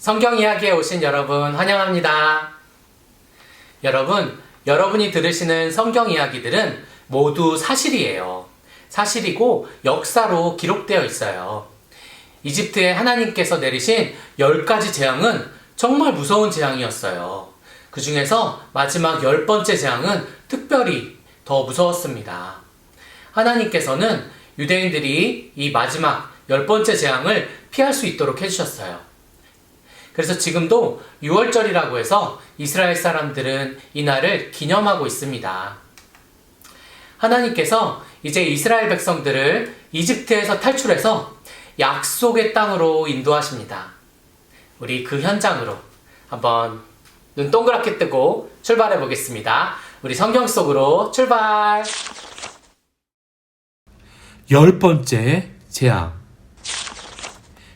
성경 이야기에 오신 여러분 환영합니다. 여러분, 여러분이 들으시는 성경 이야기들은 모두 사실이에요. 사실이고 역사로 기록되어 있어요. 이집트에 하나님께서 내리신 10가지 재앙은 정말 무서운 재앙이었어요. 그 중에서 마지막 10번째 재앙은 특별히 더 무서웠습니다. 하나님께서는 유대인들이 이 마지막 10번째 재앙을 피할 수 있도록 해주셨어요. 그래서 지금도 6월절이라고 해서 이스라엘 사람들은 이날을 기념하고 있습니다. 하나님께서 이제 이스라엘 백성들을 이집트에서 탈출해서 약속의 땅으로 인도하십니다. 우리 그 현장으로 한번 눈 동그랗게 뜨고 출발해 보겠습니다. 우리 성경 속으로 출발! 10번째 재앙.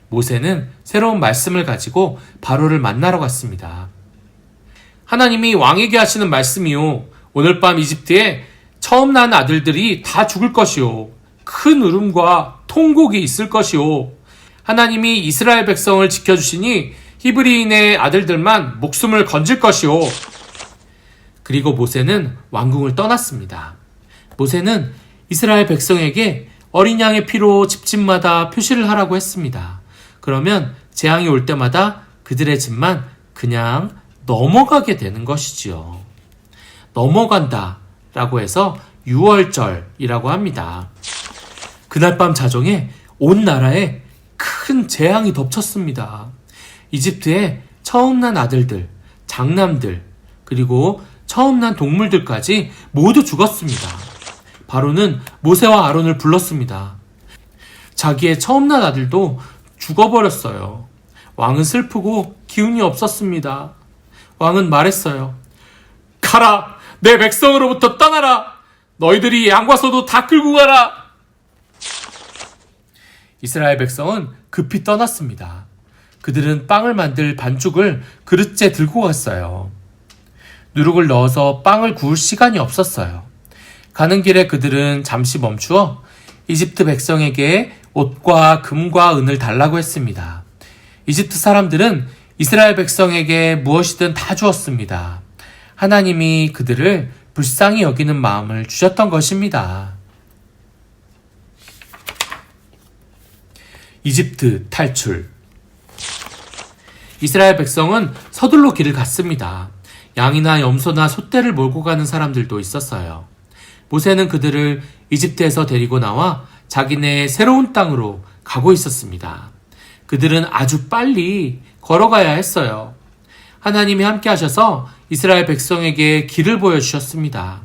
모세는 새로운 말씀을 가지고 바로를 만나러 갔습니다. 하나님이 왕에게 하시는 말씀이요. 오늘 밤 이집트에 처음 난 아들들이 다 죽을 것이요. 큰 울음과 통곡이 있을 것이요. 하나님이 이스라엘 백성을 지켜주시니 히브리인의 아들들만 목숨을 건질 것이요. 그리고 모세는 왕궁을 떠났습니다. 모세는 이스라엘 백성에게 어린 양의 피로 집집마다 표시를 하라고 했습니다. 그러면 재앙이 올 때마다 그들의 집만 그냥 넘어가게 되는 것이지요. 넘어간다 라고 해서 유월절이라고 합니다. 그날 밤 자정에 온 나라에 큰 재앙이 덮쳤습니다. 이집트에 처음 난 아들들, 장남들, 그리고 처음 난 동물들까지 모두 죽었습니다. 바로는 모세와 아론을 불렀습니다. 자기의 처음 난 아들도 죽어버렸어요. 왕은 슬프고 기운이 없었습니다. 왕은 말했어요. 가라! 내 백성으로부터 떠나라! 너희들이 양과 소도 다 끌고 가라! 이스라엘 백성은 급히 떠났습니다. 그들은 빵을 만들 반죽을 그릇째 들고 갔어요. 누룩을 넣어서 빵을 구울 시간이 없었어요. 가는 길에 그들은 잠시 멈추어 이집트 백성에게 옷과 금과 은을 달라고 했습니다. 이집트 사람들은 이스라엘 백성에게 무엇이든 다 주었습니다. 하나님이 그들을 불쌍히 여기는 마음을 주셨던 것입니다. 이집트 탈출. 이스라엘 백성은 서둘러 길을 갔습니다. 양이나 염소나 소떼를 몰고 가는 사람들도 있었어요. 모세는 그들을 이집트에서 데리고 나와 자기네 새로운 땅으로 가고 있었습니다. 그들은 아주 빨리 걸어가야 했어요. 하나님이 함께 하셔서 이스라엘 백성에게 길을 보여주셨습니다.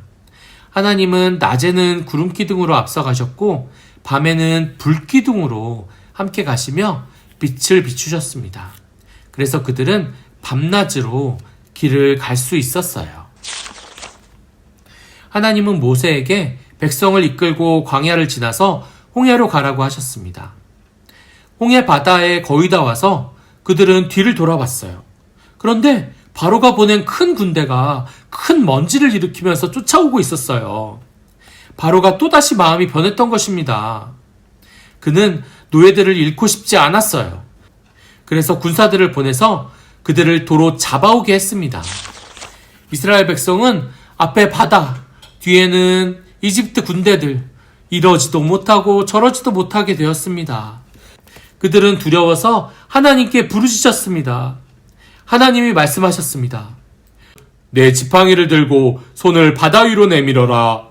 하나님은 낮에는 구름기둥으로 앞서가셨고 밤에는 불기둥으로 함께 가시며 빛을 비추셨습니다. 그래서 그들은 밤낮으로 길을 갈 수 있었어요. 하나님은 모세에게 백성을 이끌고 광야를 지나서 홍해로 가라고 하셨습니다. 홍해 바다에 거의 다 와서 그들은 뒤를 돌아봤어요. 그런데 바로가 보낸 큰 군대가 큰 먼지를 일으키면서 쫓아오고 있었어요. 바로가 또다시 마음이 변했던 것입니다. 그는 노예들을 잃고 싶지 않았어요. 그래서 군사들을 보내서 그들을 도로 잡아오게 했습니다. 이스라엘 백성은 앞에 바다, 뒤에는 이집트 군대들, 이러지도 못하고 저러지도 못하게 되었습니다. 그들은 두려워서 하나님께 부르짖었습니다. 하나님이 말씀하셨습니다. 내 지팡이를 들고 손을 바다 위로 내밀어라.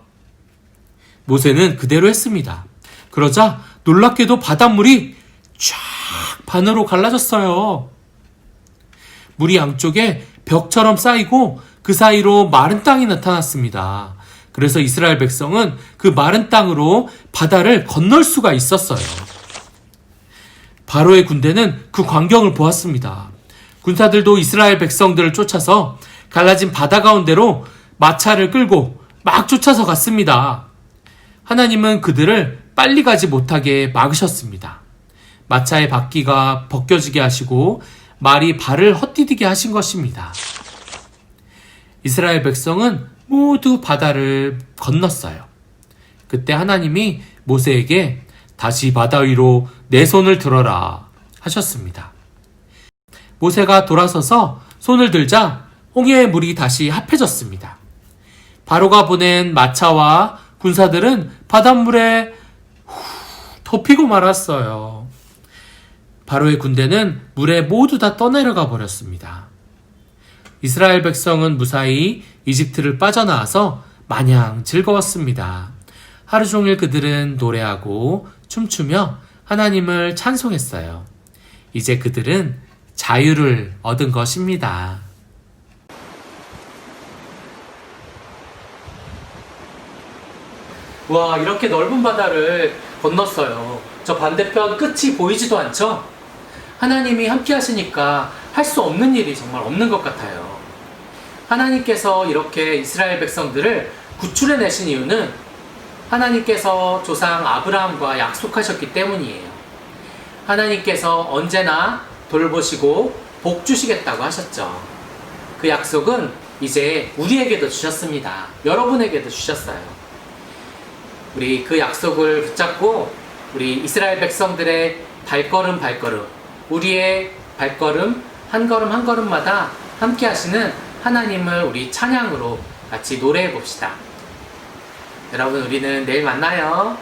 모세는 그대로 했습니다. 그러자 놀랍게도 바닷물이 쫙 반으로 갈라졌어요. 물이 양쪽에 벽처럼 쌓이고 그 사이로 마른 땅이 나타났습니다. 그래서 이스라엘 백성은 그 마른 땅으로 바다를 건널 수가 있었어요. 바로의 군대는 그 광경을 보았습니다. 군사들도 이스라엘 백성들을 쫓아서 갈라진 바다 가운데로 마차를 끌고 막 쫓아서 갔습니다. 하나님은 그들을 빨리 가지 못하게 막으셨습니다. 마차의 바퀴가 벗겨지게 하시고 말이 발을 헛디디게 하신 것입니다. 이스라엘 백성은 모두 바다를 건넜어요. 그때 하나님이 모세에게 다시 바다 위로 내 손을 들어라 하셨습니다. 모세가 돌아서서 손을 들자 홍해의 물이 다시 합해졌습니다. 바로가 보낸 마차와 군사들은 바닷물에 덮이고 말았어요. 바로의 군대는 물에 모두 다 떠내려가 버렸습니다. 이스라엘 백성은 무사히 이집트를 빠져나와서 마냥 즐거웠습니다. 하루 종일 그들은 노래하고 춤추며 하나님을 찬송했어요. 이제 그들은 자유를 얻은 것입니다. 와, 이렇게 넓은 바다를 건넜어요. 저 반대편 끝이 보이지도 않죠? 하나님이 함께 하시니까 할 수 없는 일이 정말 없는 것 같아요. 하나님께서 이렇게 이스라엘 백성들을 구출해 내신 이유는 하나님께서 조상 아브라함과 약속하셨기 때문이에요. 하나님께서 언제나 돌보시고 복 주시겠다고 하셨죠. 그 약속은 이제 우리에게도 주셨습니다. 여러분에게도 주셨어요. 우리 그 약속을 붙잡고 우리 이스라엘 백성들의 발걸음, 우리의 발걸음, 한 걸음 한 걸음마다 함께 하시는 하나님을 우리 찬양으로 같이 노래해 봅시다. 여러분, 우리는 내일 만나요.